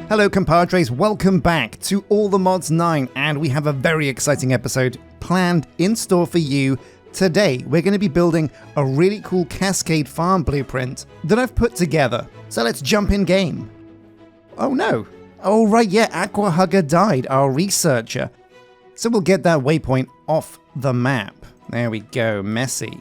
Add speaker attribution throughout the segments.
Speaker 1: Hello compadres, welcome back to All the Mods 9, and we have a very exciting episode planned in store for you today. We're going to be building a really cool Cascade farm blueprint that I've put together. So let's jump in game. Oh no. Oh right, yeah, Aqua Hugger died, our researcher. So we'll get that waypoint off the map. There we go, messy.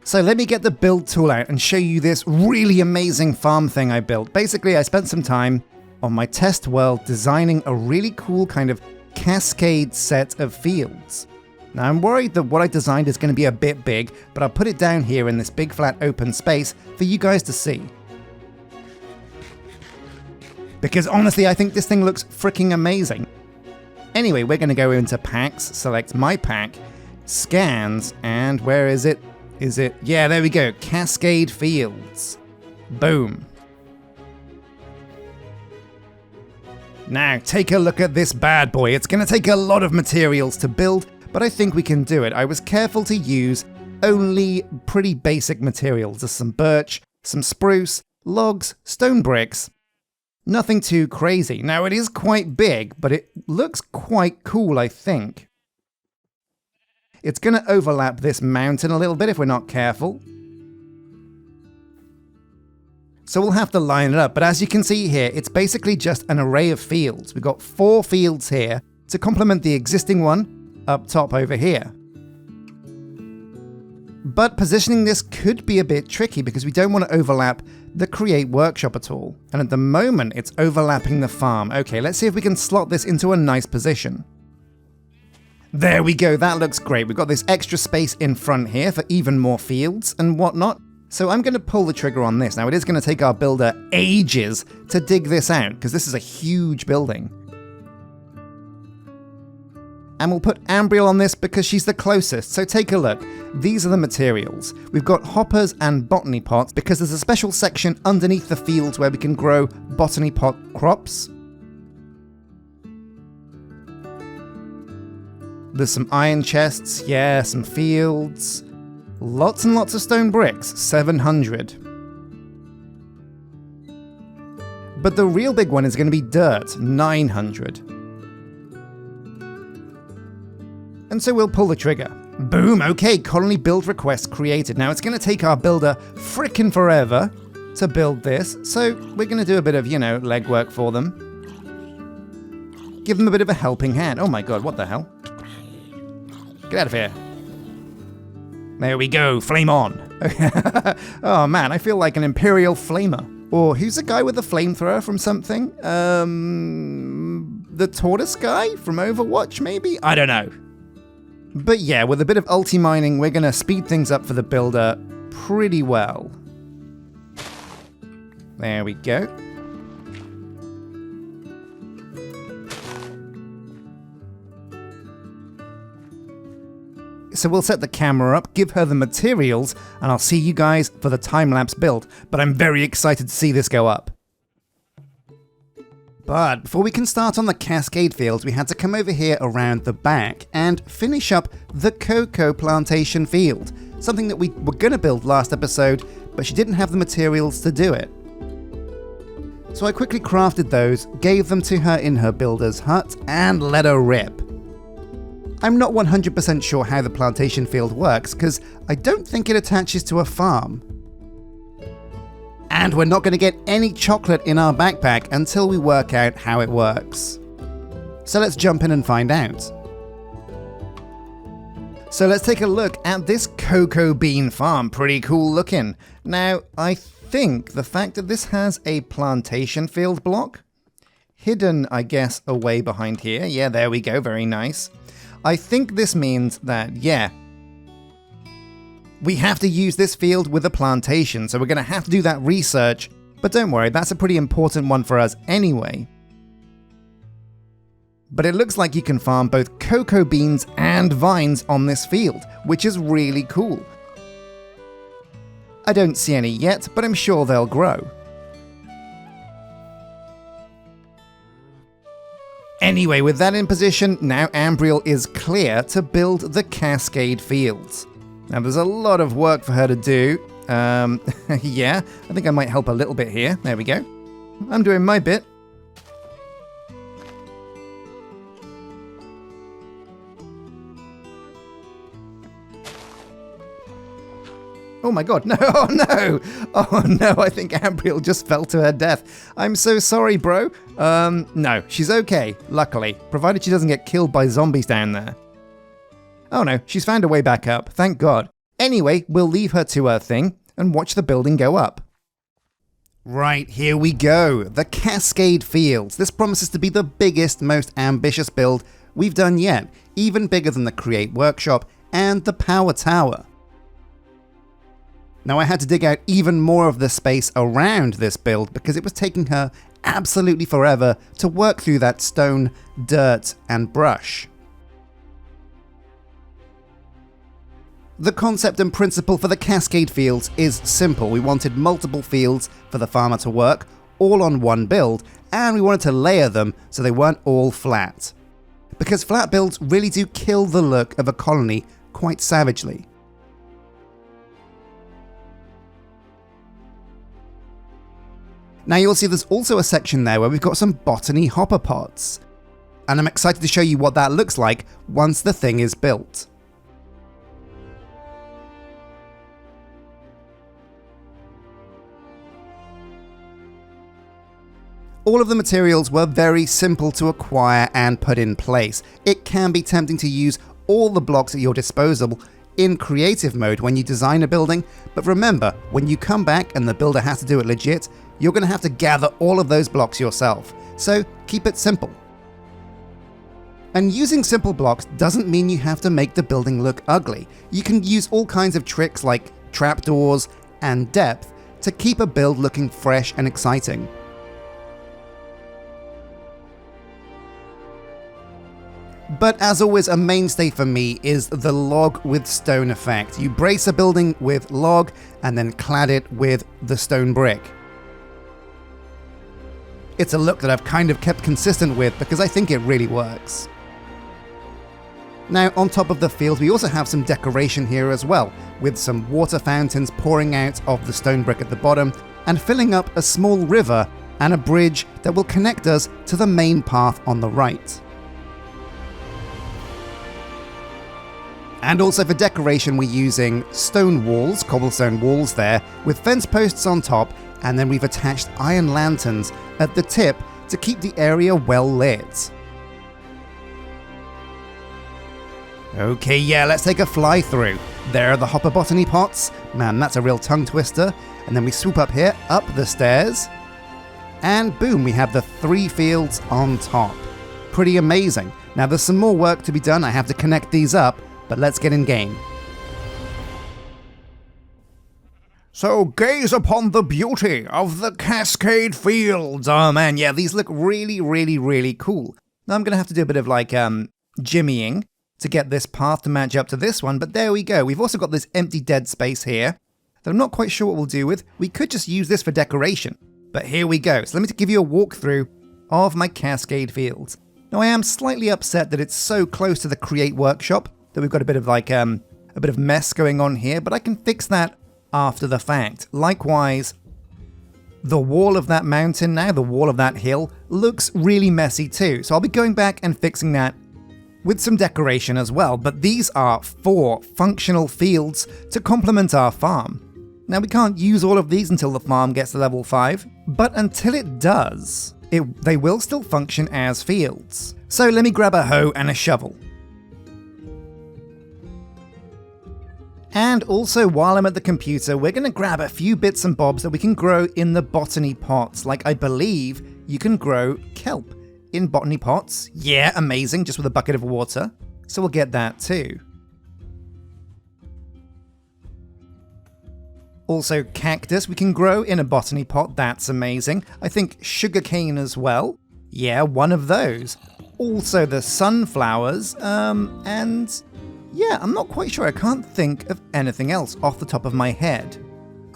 Speaker 1: So let me get the build tool out and show you this really amazing farm thing I built. Basically, I spent some time on my test world designing a really cool kind of cascade set of fields. Now I'm worried that what I designed is going to be a bit big, but I'll put it down here in this big flat open space for you guys to see. Because honestly, I think this thing looks freaking amazing. Anyway, we're going to go into packs, select my pack, scans, and where is it? Yeah, there we go, Cascade Fields. Boom. Now, take a look at this bad boy. It's going to take a lot of materials to build, but I think we can do it. I was careful to use only pretty basic materials. There's some birch, some spruce, logs, stone bricks. Nothing too crazy. Now, it is quite big, but it looks quite cool, I think. It's going to overlap this mountain a little bit if we're not careful. So we'll have to line it up, but as you can see here, it's basically just an array of fields. We've got 4 fields here to complement the existing one up top over here. But positioning this could be a bit tricky because we don't want to overlap the Create Workshop at all. And at the moment, it's overlapping the farm. Okay, let's see if we can slot this into a nice position. There we go, that looks great. We've got this extra space in front here for even more fields and whatnot. So I'm going to pull the trigger on this. Now it is going to take our builder ages to dig this out because this is a huge building. And we'll put Ambriel on this because she's the closest. So take a look. These are the materials. We've got hoppers and botany pots because there's a special section underneath the fields where we can grow botany pot crops. There's some iron chests, yeah, some fields. Lots and lots of stone bricks, 700. But the real big one is going to be dirt, 900. And so we'll pull the trigger. Boom, okay, colony build request created. Now it's going to take our builder frickin' forever to build this, so we're going to do a bit of, legwork for them. Give them a bit of a helping hand. Oh my god, what the hell? Get out of here. There we go, flame on. Oh man, I feel like an Imperial Flamer. Or who's the guy with the flamethrower from something? The tortoise guy from Overwatch, maybe? I don't know. But yeah, with a bit of ulti-mining, we're gonna speed things up for the builder pretty well. There we go. So we'll set the camera up, give her the materials, and I'll see you guys for the time-lapse build. But I'm very excited to see this go up. But before we can start on the Cascade fields, we had to come over here around the back and finish up the cocoa plantation field. Something that we were going to build last episode, but she didn't have the materials to do it. So I quickly crafted those, gave them to her in her builder's hut, and let her rip. I'm not 100% sure how the plantation field works, because I don't think it attaches to a farm. And we're not going to get any chocolate in our backpack until we work out how it works. So let's jump in and find out. So let's take a look at this cocoa bean farm. Pretty cool looking. Now, I think the fact that this has a plantation field block, hidden, I guess, away behind here. Yeah, there we go, very nice. I think this means that, yeah, we have to use this field with a plantation, so we're going to have to do that research, but don't worry, that's a pretty important one for us anyway. But it looks like you can farm both cocoa beans and vines on this field, which is really cool. I don't see any yet, but I'm sure they'll grow. Anyway, with that in position, now Ambriel is clear to build the Cascade Fields. Now there's a lot of work for her to do. Yeah, I think I might help a little bit here. There we go. I'm doing my bit. Oh my god, no, oh no! Oh no, I think Ambriel just fell to her death. I'm so sorry, bro. No, she's okay, luckily, provided she doesn't get killed by zombies down there. Oh no, she's found a way back up, thank god. Anyway, we'll leave her to her thing and watch the building go up. Right, here we go, the Cascade Fields. This promises to be the biggest, most ambitious build we've done yet, even bigger than the Create Workshop and the Power Tower. Now I had to dig out even more of the space around this build because it was taking her absolutely forever to work through that stone, dirt, and brush. The concept and principle for the Cascade Fields is simple. We wanted multiple fields for the farmer to work, all on one build, and we wanted to layer them so they weren't all flat. Because flat builds really do kill the look of a colony quite savagely. Now you'll see there's also a section there where we've got some botany hopper pots. And I'm excited to show you what that looks like once the thing is built. All of the materials were very simple to acquire and put in place. It can be tempting to use all the blocks at your disposal in creative mode when you design a building, but remember, when you come back and the builder has to do it legit, you're going to have to gather all of those blocks yourself. So keep it simple. And using simple blocks doesn't mean you have to make the building look ugly. You can use all kinds of tricks like trapdoors and depth to keep a build looking fresh and exciting. But as always, a mainstay for me is the log with stone effect. You brace a building with log and then clad it with the stone brick. It's a look that I've kind of kept consistent with because I think it really works. Now, on top of the field, we also have some decoration here as well, with some water fountains pouring out of the stone brick at the bottom and filling up a small river and a bridge that will connect us to the main path on the right. And also for decoration, we're using stone walls, cobblestone walls there, with fence posts on top, and then we've attached iron lanterns at the tip to keep the area well lit. Okay, yeah, let's take a fly through. There are the hopper botany pots. Man, that's a real tongue twister. And then we swoop up here, up the stairs, and boom, we have the 3 fields on top. Pretty amazing. Now there's some more work to be done. I have to connect these up, but let's get in game. So gaze upon the beauty of the Cascade Fields. Oh man, yeah, these look really, really, really cool. Now I'm going to have to do a bit of like jimmying to get this path to match up to this one, but there we go. We've also got this empty dead space here that I'm not quite sure what we'll do with. We could just use this for decoration, but here we go. So let me give you a walkthrough of my Cascade Fields. Now I am slightly upset that it's so close to the Create Workshop that we've got a bit of like a bit of mess going on here, but I can fix that after the fact. Likewise, the wall of that mountain now, the wall of that hill, looks really messy too. So I'll be going back and fixing that with some decoration as well. But these are 4 functional fields to complement our farm. Now we can't use all of these until the farm gets to level 5, but until it does, they will still function as fields. So let me grab a hoe and a shovel. And also, while I'm at the computer, we're going to grab a few bits and bobs that we can grow in the botany pots. Like, I believe you can grow kelp in botany pots. Yeah, amazing, just with a bucket of water. So we'll get that too. Also, cactus we can grow in a botany pot. That's amazing. I think sugarcane as well. Yeah, one of those. Also the sunflowers, and yeah, I'm not quite sure. I can't think of anything else off the top of my head.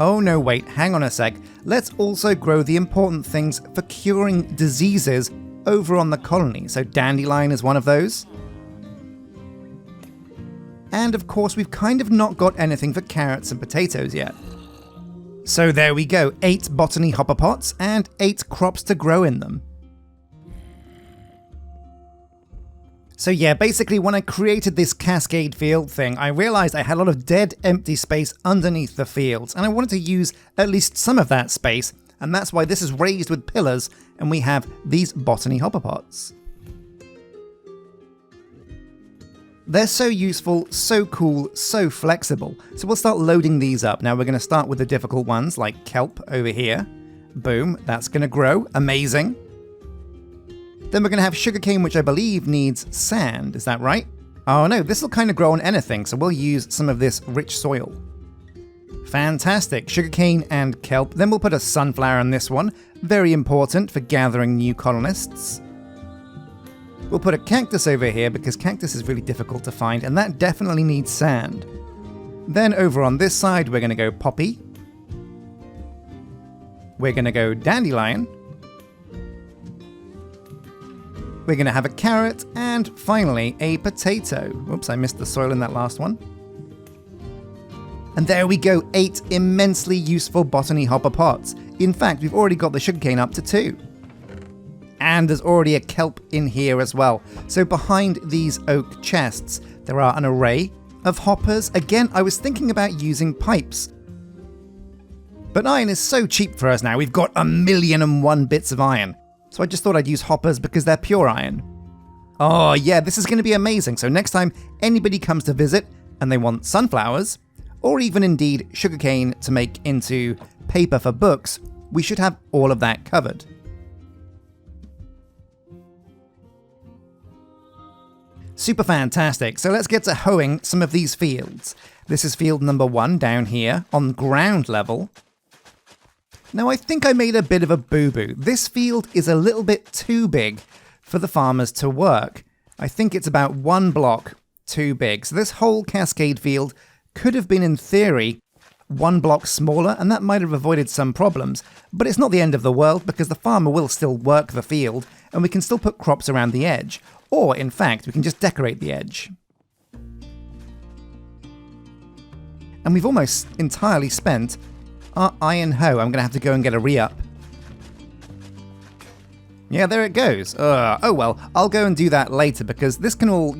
Speaker 1: Oh no, wait, hang on a sec. Let's also grow the important things for curing diseases over on the colony. So dandelion is one of those. And of course, we've kind of not got anything for carrots and potatoes yet. So there we go, 8 botany hopper pots and 8 crops to grow in them. So yeah, basically when I created this cascade field thing, I realized I had a lot of dead empty space underneath the fields, and I wanted to use at least some of that space, and that's why this is raised with pillars, and we have these botany hopper pots. They're so useful, so cool, so flexible. So we'll start loading these up. Now we're going to start with the difficult ones, like kelp over here. Boom, that's going to grow. Amazing. Then we're going to have sugarcane, which I believe needs sand. Is that right? Oh no, this will kind of grow on anything, so we'll use some of this rich soil. Fantastic. Sugarcane and kelp. Then we'll put a sunflower on this one. Very important for gathering new colonists. We'll put a cactus over here because cactus is really difficult to find, and that definitely needs sand. Then over on this side, we're going to go poppy. We're going to go dandelion. We're going to have a carrot, and finally a potato. Whoops, I missed the soil in that last one. And there we go, 8 immensely useful botany hopper pots. In fact, we've already got the sugarcane up to 2. And there's already a kelp in here as well. So behind these oak chests, there are an array of hoppers. Again, I was thinking about using pipes. But iron is so cheap for us now. We've got 1,000,001 bits of iron. So I just thought I'd use hoppers because they're pure iron. Oh yeah, this is going to be amazing. So next time anybody comes to visit and they want sunflowers, or even indeed sugarcane to make into paper for books, we should have all of that covered. Super fantastic. So let's get to hoeing some of these fields. This is field number 1 down here on ground level. Now I think I made a bit of a boo-boo. This field is a little bit too big for the farmers to work. I think it's about 1 block too big. So this whole cascade field could have been, in theory, 1 block smaller, and that might have avoided some problems. But it's not the end of the world because the farmer will still work the field, and we can still put crops around the edge. Or, in fact, we can just decorate the edge. And we've almost entirely spent our iron hoe. I'm going to have to go and get a re-up. Yeah, there it goes. Oh well, I'll go and do that later because this can all,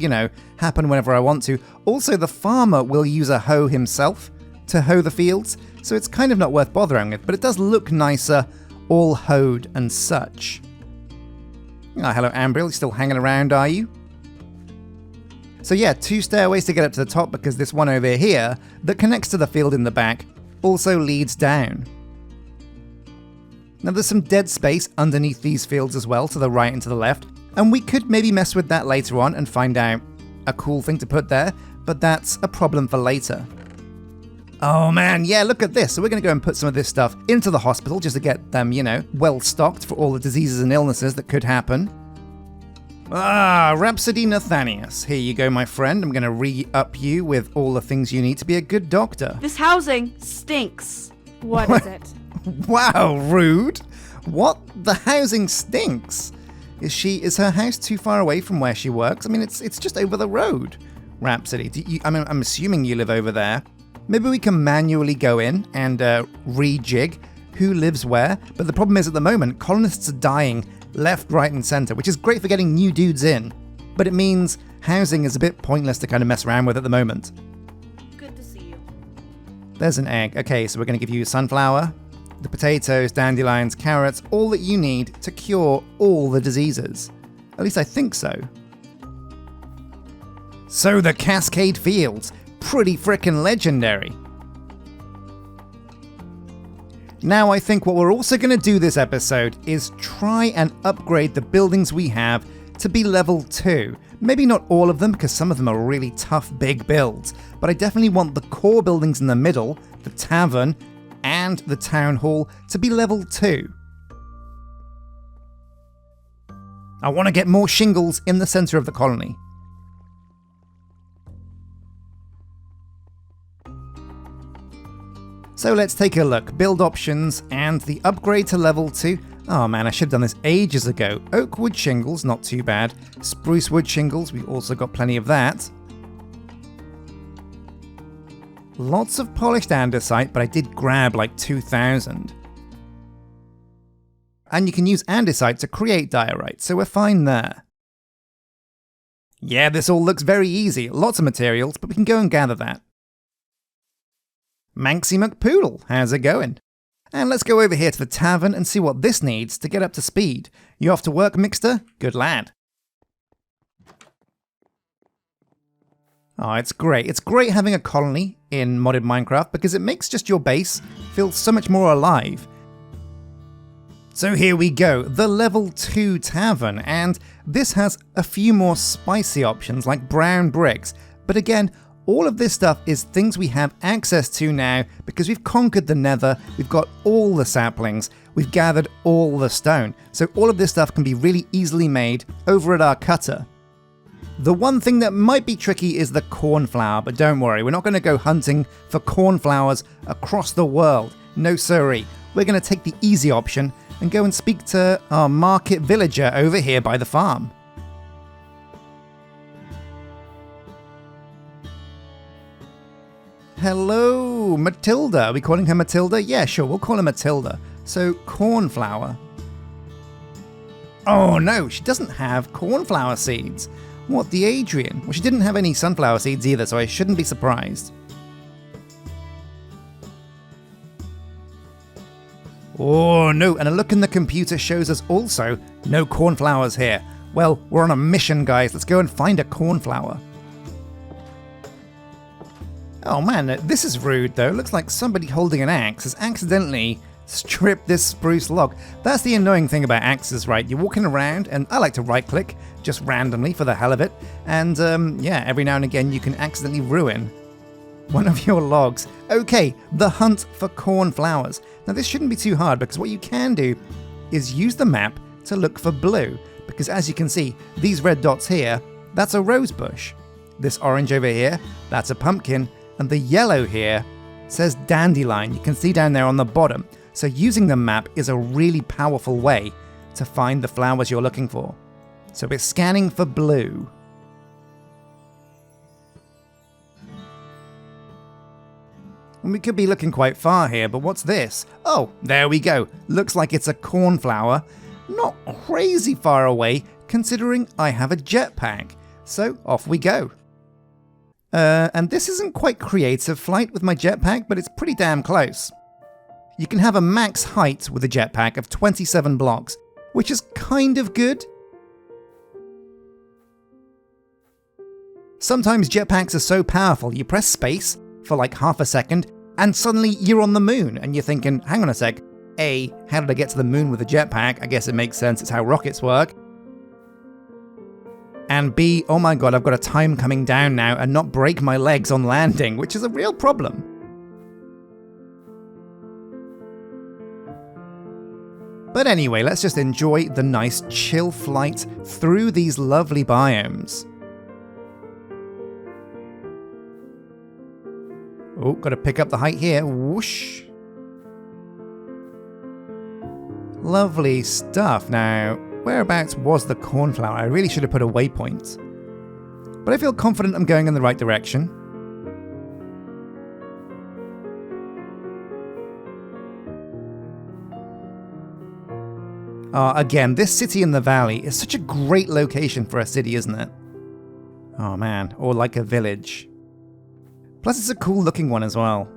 Speaker 1: happen whenever I want to. Also, the farmer will use a hoe himself to hoe the fields, so it's kind of not worth bothering with, but it does look nicer all hoed and such. Oh, hello Ambriel, you still hanging around, are you? So yeah, 2 stairways to get up to the top because this one over here that connects to the field in the back also leads down. Now there's some dead space underneath these fields as well, to the right and to the left, and we could maybe mess with that later on and find out a cool thing to put there, but that's a problem for later. Oh man, yeah, look at this. So we're going to go and put some of this stuff into the hospital just to get them, well stocked for all the diseases and illnesses that could happen. Ah, Rhapsody Nathanius. Here you go, my friend. I'm going to re-up you with all the things you need to be a good doctor.
Speaker 2: This housing stinks. What is it?
Speaker 1: Wow, rude. What? The housing stinks? Is her house too far away from where she works? I mean, it's just over the road. Rhapsody, I'm assuming you live over there. Maybe we can manually go in and rejig who lives where, but the problem is at the moment, colonists are dying left, right, and center, which is great for getting new dudes in, but it means housing is a bit pointless to kind of mess around with at the moment.
Speaker 2: Good to see you.
Speaker 1: There's an egg. Okay, so we're going to give you sunflower, the potatoes, dandelions, carrots, all that you need to cure all the diseases. At least I think so. So the Cascade Fields. Pretty frickin' legendary. Now I think what we're also going to do this episode is try and upgrade the buildings we have to be level 2. Maybe not all of them because some of them are really tough big builds, but I definitely want the core buildings in the middle, the tavern and the town hall, to be level 2. I want to get more shingles in the center of the colony. So let's take a look. Build options and the upgrade to level 2. Oh man, I should have done this ages ago. Oak wood shingles, not too bad. Spruce wood shingles, we've also got plenty of that. Lots of polished andesite, but I did grab like 2,000. And you can use andesite to create diorite, so we're fine there. Yeah, this all looks very easy. Lots of materials, but we can go and gather that. Manxie McPoodle, how's it going? And let's go over here to the tavern and see what this needs to get up to speed. You off to work, Mixter? Good lad. Oh, it's great. It's great having a colony in modded Minecraft because it makes just your base feel so much more alive. So here we go, the level 2 tavern, and this has a few more spicy options like brown bricks, but again, all of this stuff is things we have access to now because we've conquered the nether, we've got all the saplings, we've gathered all the stone, so all of this stuff can be really easily made over at our cutter. The one thing that might be tricky is the cornflower, but don't worry, we're not going to go hunting for cornflowers across the world, no siree. We're going to take the easy option and go and speak to our market villager over here by the farm. Hello, Matilda. Are we calling her Matilda? Yeah, sure, we'll call her Matilda. So, cornflower. Oh no, she doesn't have cornflower seeds. What, the Adrian? Well, she didn't have any sunflower seeds either, so I shouldn't be surprised. Oh no, and a look in the computer shows us also no cornflowers here. Well, we're on a mission, guys. Let's go and find a cornflower. Oh man, this is rude though. Looks like somebody holding an axe has accidentally stripped this spruce log. That's the annoying thing about axes, right? You're walking around, and I like to right click just randomly for the hell of it. And yeah, every now and again you can accidentally ruin one of your logs. Okay, the hunt for cornflowers. Now this shouldn't be too hard because what you can do is use the map to look for blue. Because as you can see, these red dots here, that's a rose bush. This orange over here, that's a pumpkin. And the yellow here says dandelion. You can see down there on the bottom. So using the map is a really powerful way to find the flowers you're looking for. So we're scanning for blue. And we could be looking quite far here, but what's this? Oh, there we go. Looks like it's a cornflower. Not crazy far away, considering I have a jetpack. So off we go. And this isn't quite creative flight with my jetpack, but it's pretty damn close. You can have a max height with a jetpack of 27 blocks, which is kind of good. Sometimes jetpacks are so powerful, you press space for like half a second, and suddenly you're on the moon, and you're thinking, hang on a sec, A, how did I get to the moon with a jetpack? I guess it makes sense, it's how rockets work. And B, oh my god, I've got a time coming down now and not break my legs on landing, which is a real problem. But anyway, let's just enjoy the nice chill flight through these lovely biomes. Oh, gotta pick up the height here, whoosh. Lovely stuff. Now, whereabouts was the cornflower? I really should have put a waypoint. But I feel confident I'm going in the right direction. Again, this city in the valley is such a great location for a city, isn't it? Oh man, or like a village. Plus it's a cool looking one as well.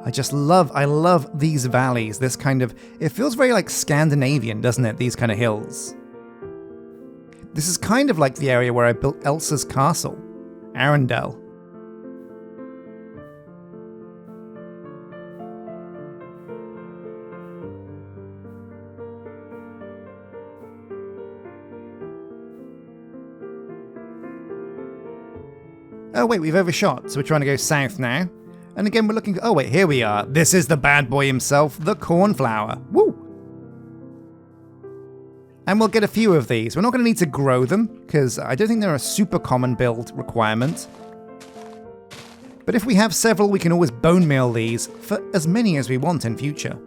Speaker 1: I love these valleys, this kind of, it feels very like Scandinavian, doesn't it, these kind of hills. This is kind of like the area where I built Elsa's castle, Arendelle. Oh wait, we've overshot, so we're trying to go south now. And again, we're looking, oh wait, here we are. This is the bad boy himself, the cornflower. Woo! And we'll get a few of these. We're not going to need to grow them, because I don't think they're a super common build requirement. But if we have several, we can always bone meal these for as many as we want in future.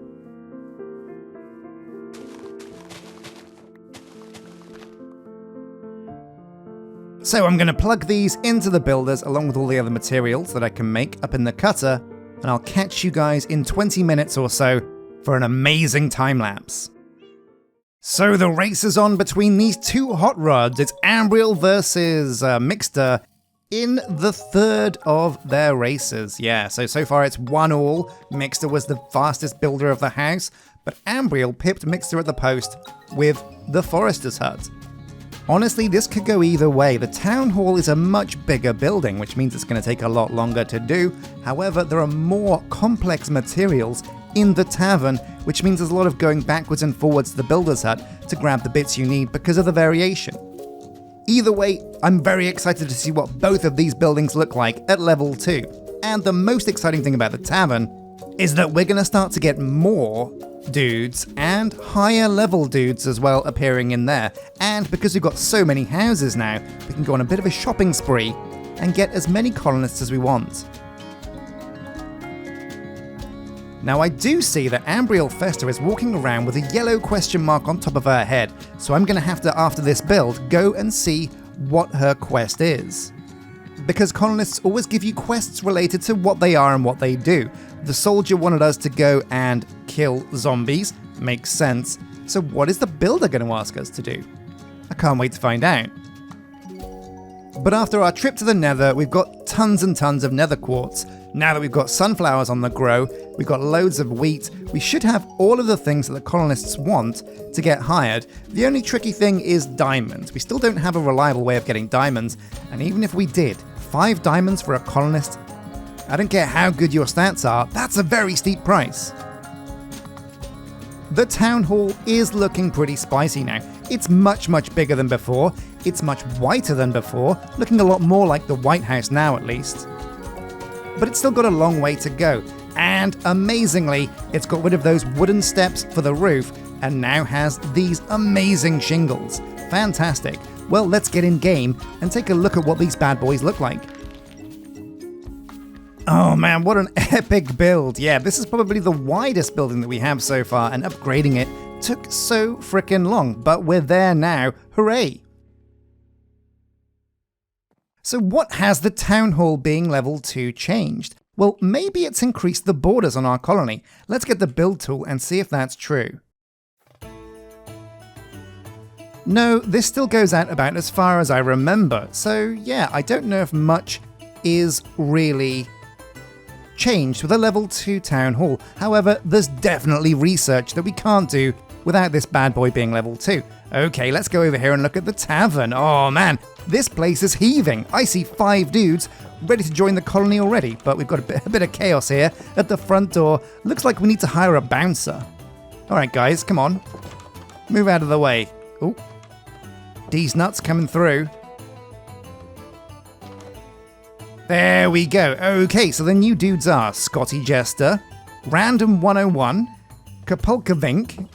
Speaker 1: So I'm going to plug these into the builders along with all the other materials that I can make up in the cutter, and I'll catch you guys in 20 minutes or so for an amazing time lapse. So the race is on between these two hot rods. It's Ambriel versus Mixter in the third of their races. Yeah, so far it's 1-1. Mixter was the fastest builder of the house, but Ambriel pipped Mixter at the post with the Forester's Hut. Honestly, this could go either way. The town hall is a much bigger building, which means it's going to take a lot longer to do. However, there are more complex materials in the tavern, which means there's a lot of going backwards and forwards to the builder's hut to grab the bits you need because of the variation. Either way, I'm very excited to see what both of these buildings look like at level 2. And the most exciting thing about the tavern is that we're going to start to get more dudes and higher level dudes as well appearing in there. And because we've got so many houses now, we can go on a bit of a shopping spree and get as many colonists as we want. Now I do see that Ambriel Fester is walking around with a yellow question mark on top of her head, so I'm going to have to, after this build, go and see what her quest is. Because colonists always give you quests related to what they are and what they do. The soldier wanted us to go and kill zombies, makes sense, so what is the builder going to ask us to do? I can't wait to find out. But after our trip to the nether, we've got tons and tons of nether quartz. Now that we've got sunflowers on the grow, we've got loads of wheat, we should have all of the things that the colonists want to get hired. The only tricky thing is diamonds. We still don't have a reliable way of getting diamonds, and even if we did, 5 diamonds for a colonist? I don't care how good your stats are, that's a very steep price. The town hall is looking pretty spicy now. It's much bigger than before, it's much whiter than before, looking a lot more like the White House now at least. But it's still got a long way to go, and amazingly, it's got rid of those wooden steps for the roof and now has these amazing shingles. Fantastic. Well, let's get in game and take a look at what these bad boys look like. Oh man, what an epic build. Yeah, this is probably the widest building that we have so far, and upgrading it took so frickin' long, but we're there now. Hooray! So what has the town hall being level 2 changed? Well, maybe it's increased the borders on our colony. Let's get the build tool and see if that's true. No, this still goes out about as far as I remember, so yeah, I don't know if much is really changed with a level 2 town hall. However, there's definitely research that we can't do without this bad boy being level 2. Okay, let's go over here and look at the tavern. Oh man, this place is heaving. I see 5 dudes ready to join the colony already, but we've got a bit of chaos here at the front door. Looks like we need to hire a bouncer. Alright guys, come on. Move out of the way. Oh, these nuts coming through. There we go. Okay, so the new dudes are Scotty Jester, Random 101, Kapulka Vink,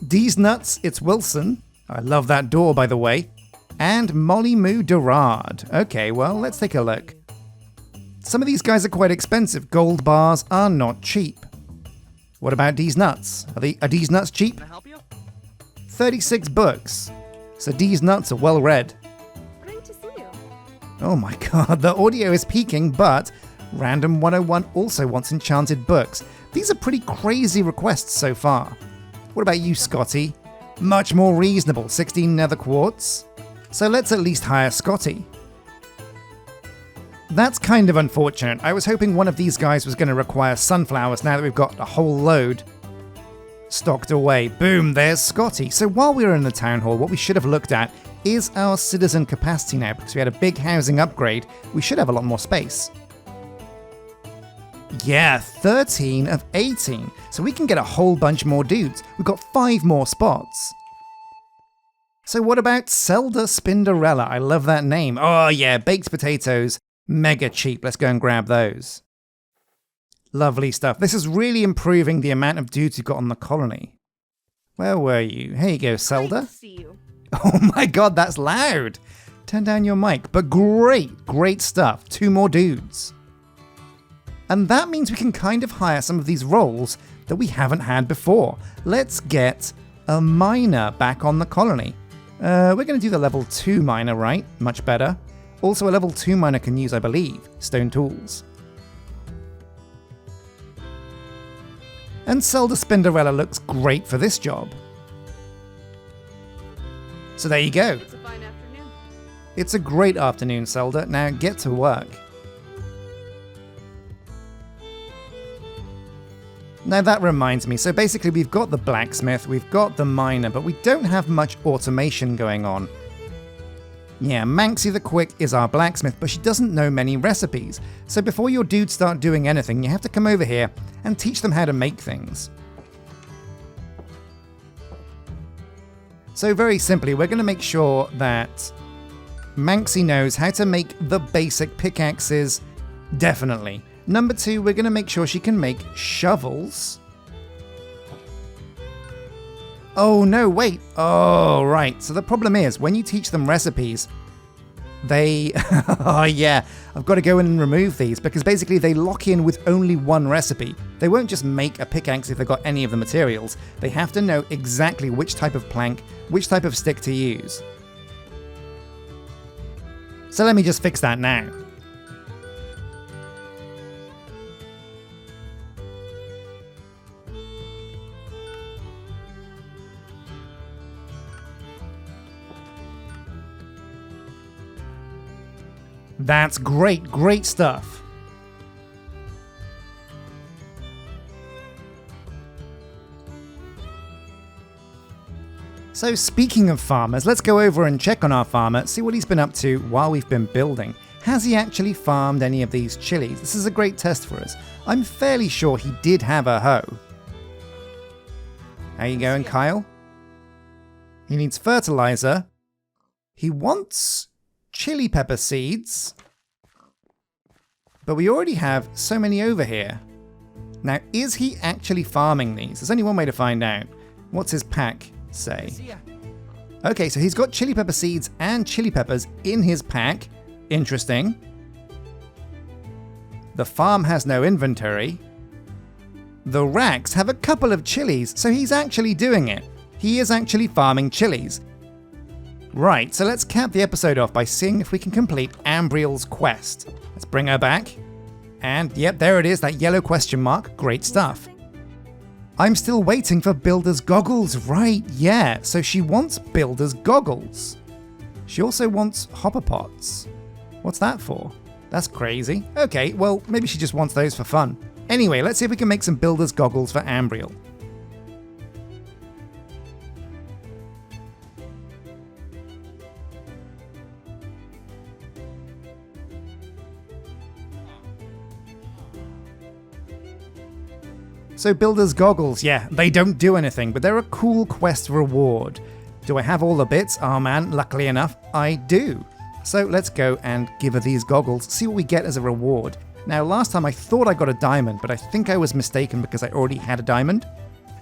Speaker 1: D's Nuts, it's Wilson. I love that door, by the way. And Molly Moo Durard. Okay, well, let's take a look. Some of these guys are quite expensive. Gold bars are not cheap. What about D's Nuts? Are D's Nuts cheap?
Speaker 3: Can I help you?
Speaker 1: 36 books. So D's Nuts are well read.
Speaker 2: Great to see you.
Speaker 1: Oh my god, the audio is peaking, but Random 101 also wants enchanted books. These are pretty crazy requests so far. What about you, Scotty? Much more reasonable, 16 nether quartz. So let's at least hire Scotty. That's kind of unfortunate. I was hoping one of these guys was going to require sunflowers now that we've got a whole load stocked away. Boom, there's Scotty. So while we were in the town hall, what we should have looked at is our citizen capacity now, because we had a big housing upgrade. We should have a lot more space. Yeah, 13 of 18. So we can get a whole bunch more dudes. We've got 5 more spots. So what about Zelda Spinderella? I love that name. Oh yeah, baked potatoes. Mega cheap. Let's go and grab those. Lovely stuff. This is really improving the amount of dudes you've got on the colony. Where were you? Here you go, Zelda.
Speaker 2: Great to see you.
Speaker 1: Oh my god, that's loud. Turn down your mic. But great stuff. 2 more dudes. And that means we can kind of hire some of these roles that we haven't had before. Let's get a miner back on the colony. We're going to do the level 2 miner, right? Much better. Also, a level 2 miner can use, I believe, stone tools. And Zelda Spinderella looks great for this job. So there you go.
Speaker 2: It's a fine afternoon.
Speaker 1: It's a great afternoon, Zelda. Now get to work. Now that reminds me, so basically we've got the blacksmith, we've got the miner, but we don't have much automation going on. Yeah, Manxie the Quick is our blacksmith, but she doesn't know many recipes. So before your dudes start doing anything, you have to come over here and teach them how to make things. So very simply, we're going to make sure that Manxie knows how to make the basic pickaxes, definitely. Number 2, we're going to make sure she can make shovels. Oh no, wait. Oh, right. So the problem is, when you teach them recipes, they... oh yeah, I've got to go in and remove these, because basically they lock in with only one recipe. They won't just make a pickaxe if they've got any of the materials. They have to know exactly which type of plank, which type of stick to use. So let me just fix that now. That's great stuff. So speaking of farmers, let's go over and check on our farmer, see what he's been up to while we've been building. Has he actually farmed any of these chilies? This is a great test for us. I'm fairly sure he did have a hoe. How you going, Kyle? He needs fertilizer. He wants chili pepper seeds, but we already have so many over here. Now, is he actually farming these? There's only one way to find out. What's his pack say? Okay, so he's got chili pepper seeds and chili peppers in his pack. Interesting. The farm has no inventory. The racks have a couple of chilies, so he's actually doing it. He is actually farming chilies. Right, so let's cap the episode off by seeing if we can complete Ambriel's quest. Let's bring her back. And yep, there it is, that yellow question mark. Great stuff. I'm still waiting for Builder's Goggles. Right, yeah, so she wants Builder's Goggles. She also wants hopper pots. What's that for? That's crazy. Okay, well, maybe she just wants those for fun. Anyway, let's see if we can make some Builder's Goggles for Ambriel. So Builder's Goggles, yeah, they don't do anything, but they're a cool quest reward. Do I have all the bits? Oh man, luckily enough, I do. So let's go and give her these goggles, see what we get as a reward. Now, last time I thought I got a diamond, but I think I was mistaken because I already had a diamond.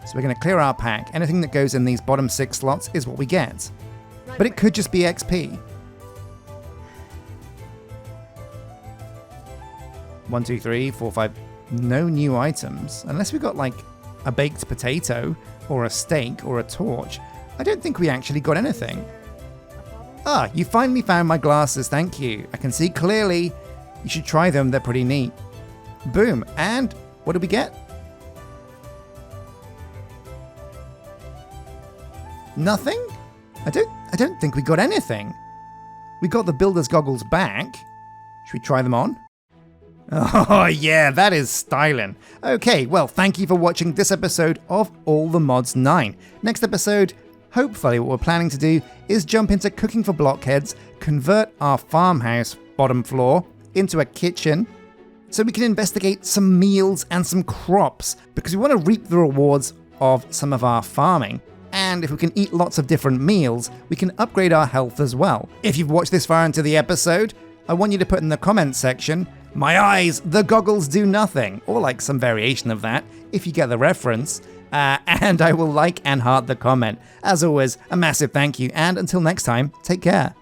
Speaker 1: So we're going to clear our pack. Anything that goes in these bottom 6 slots is what we get. But it could just be XP. 1, 2, 3, 4, 5... No new items. Unless we got like a baked potato or a steak or a torch. I don't think we actually got anything. Ah, you finally found my glasses, thank you. I can see clearly. You should try them, they're pretty neat. Boom, and what did we get? Nothing? I don't think we got anything. We got the Builder's Goggles back. Should we try them on? Oh yeah, that is styling. Okay, well, thank you for watching this episode of All the Mods 9. Next episode, hopefully what we're planning to do is jump into cooking for blockheads, convert our farmhouse bottom floor into a kitchen, so we can investigate some meals and some crops, because we want to reap the rewards of some of our farming. And if we can eat lots of different meals, we can upgrade our health as well. If you've watched this far into the episode, I want you to put in the comments section, "My eyes, the goggles do nothing," or like some variation of that, if you get the reference, and I will like and heart the comment. As always, a massive thank you, and until next time, take care.